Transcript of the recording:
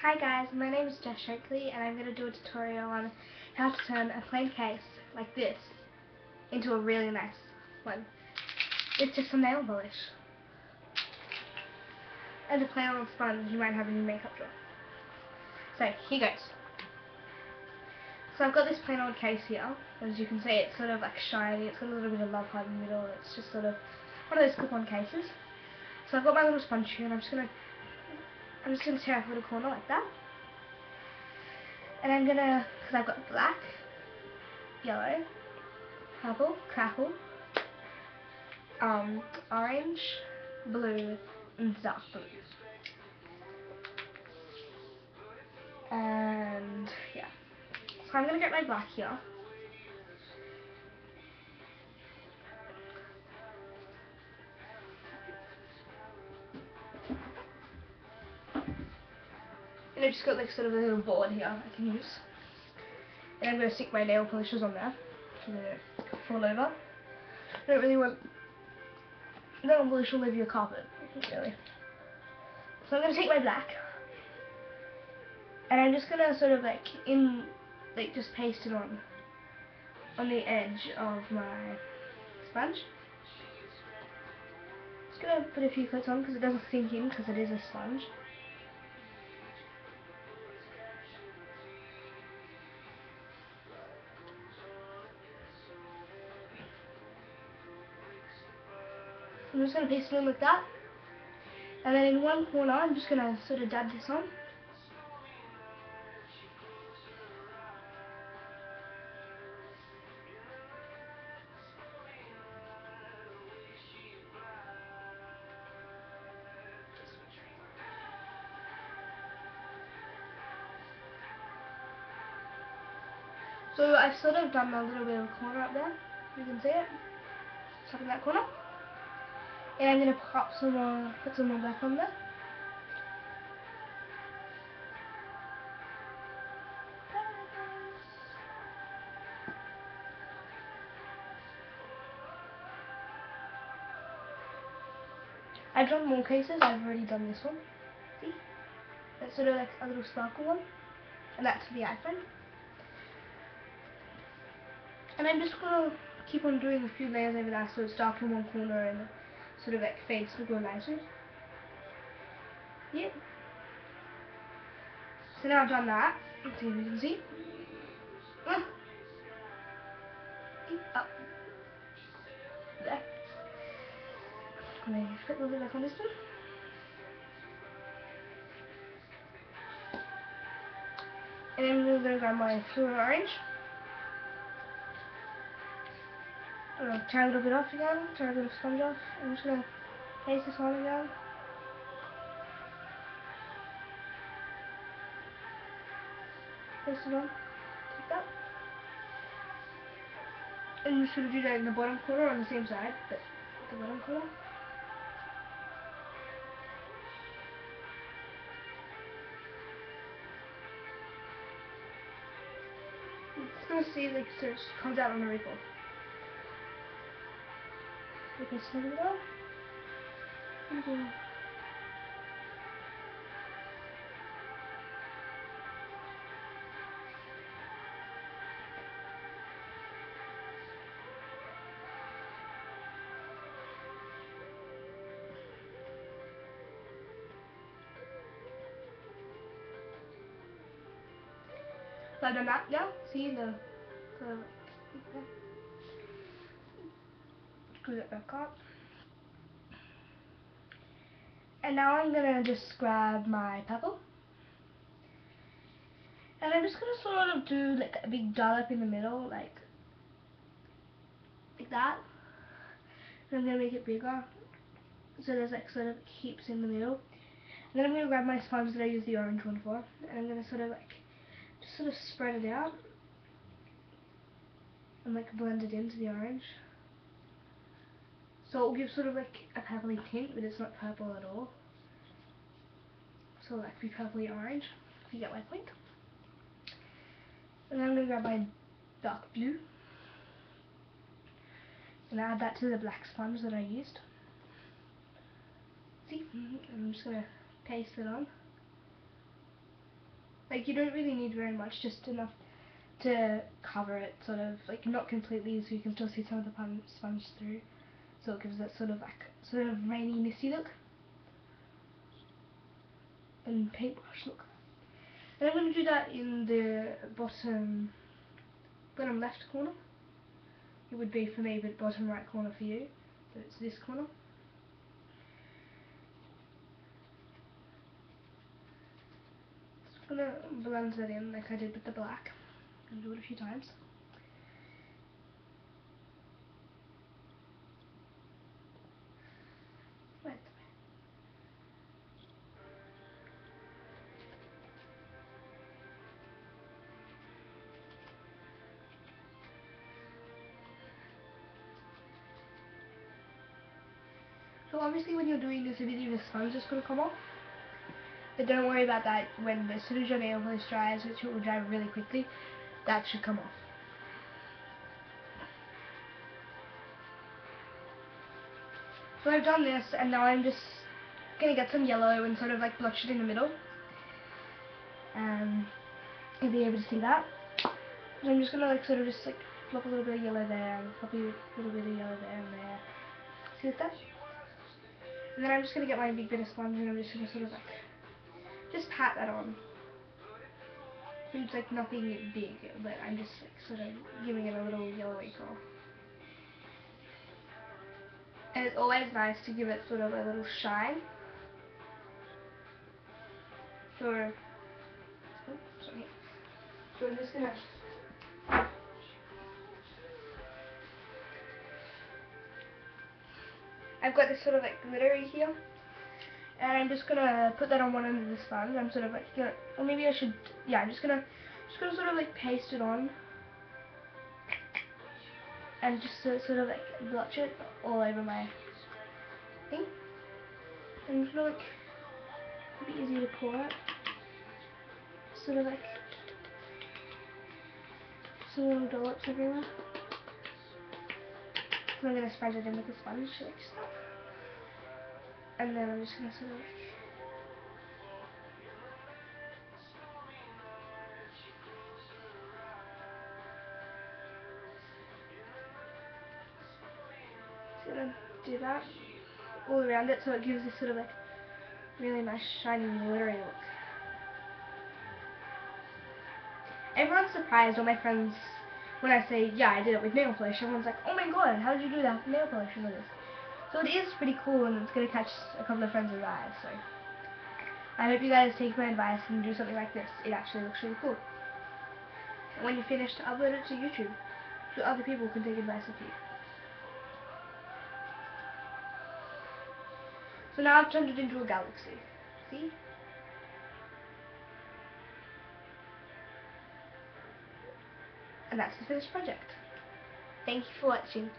Hi guys, my name is Jess Shakley and I'm going to do a tutorial on how to turn a plain case like this into a really nice one. It's just a nail polish and a plain old sponge you might have in your makeup drawer. So here goes. So I've got this plain old case here. As you can see, it's sort of like shiny, it's got a little bit of love heart in the middle, it's just sort of one of those clip-on cases. So I've got my little sponge here and I'm just gonna tear off a little corner like that. And I'm gonna, because I've got black, yellow, purple, crackle, orange, blue, and dark blue. And yeah, so I'm gonna get my black here. And I've just got like sort of a little board here I can use. And I'm going to stick my nail polishes on there so they don't fall over. I don't really want nail polish all over your carpet, really. So I'm going to take my black and I'm just going to sort of just paste it on the edge of my sponge. Just going to put a few coats on because it doesn't sink in because it is a sponge. I'm just going to paste it in like that. And then in one corner I'm just going to sort of dab this on. So I've sort of done a little bit of a corner up there. You can see it. It's up in that corner. And I'm going to put some more black on there. I've done more cases, I've already done this one. See? That's sort of like a little sparkle one. And that's for the iPhone. And I'm just going to keep on doing a few layers over that so it's dark in one corner and sort of like fades to go lighter. Yep. So now I've done that. Let's see if you can see. Up. There. I'm going to put a little bit back on this one. And then we're going to grab my fluid orange. I'm going to tear a little bit off again, tear a little sponge off. I'm just going to paste this on again. Paste it on, like that. And you sort of do that in the bottom corner on the same side, but the bottom corner. It's going to see like so it comes out on the wrinkle. We can snip it off. So I've done that now. See the screw it back up. And now I'm gonna just grab my purple. And I'm just gonna sort of do like a big dollop in the middle, like that. And I'm gonna make it bigger. So there's like sort of heaps in the middle. And then I'm gonna grab my sponge that I used the orange one for. And I'm gonna sort of like just sort of spread it out. And like blend it into the orange. So it will give sort of like a purpley tint, but it's not purple at all. So it'll like be purpley orange, if you get my point. And then I'm going to grab my dark blue. And add that to the black sponge that I used. See? I'm just going to paste it on. Like you don't really need very much, just enough to cover it, sort of like not completely, so you can still see some of the sponge through. So it gives that sort of rainy, misty look. And paintbrush look. And I'm going to do that in the bottom left corner. It would be for me, but bottom right corner for you. So it's this corner. Just gonna blend that in like I did with the black. I'm gonna do it a few times. Right. So obviously when you're doing this, a bit of the sponge is going to come off. But don't worry about that as soon as your nail polish dries, which it will dry really quickly, that should come off. So I've done this, and now I'm just going to get some yellow and sort of like blotch it in the middle. You'll be able to see that. So I'm just going to like sort of just like flop a little bit of yellow there, and flop a little bit of yellow there and there. See that? And then I'm just going to get my big bit of sponge and I'm just going to sort of like just pat that on. So it's like nothing big, but I'm just like sort of giving it a little yellowy color. And it's always nice to give it sort of a little shine. So I'm just gonna I've got this sort of like glittery here, and I'm just gonna put that on one end of the sponge. I'm sort of like gonna, or maybe I should, yeah, I'm just gonna sort of like paste it on, and just sort of like blotch it all over my thing. And it's like a bit easier to pour out. Sort of like some little dollops everywhere. And I'm gonna spread it in with the sponge like so. And then I'm just gonna sort of like gonna do that all around it so it gives this sort of like really nice shiny glittery look. Everyone's surprised, all my friends, when I say, yeah, I did it with nail polish. Everyone's like, oh my god, how did you do that with nail polish and all this? So it is pretty cool, and it's going to catch a couple of friends' eyes. So I hope you guys take my advice and do something like this. It actually looks really cool. And when you're finished, upload it to YouTube so other people can take advice of you. So now I've turned it into a galaxy. See? And that's the finished project. Thank you for watching.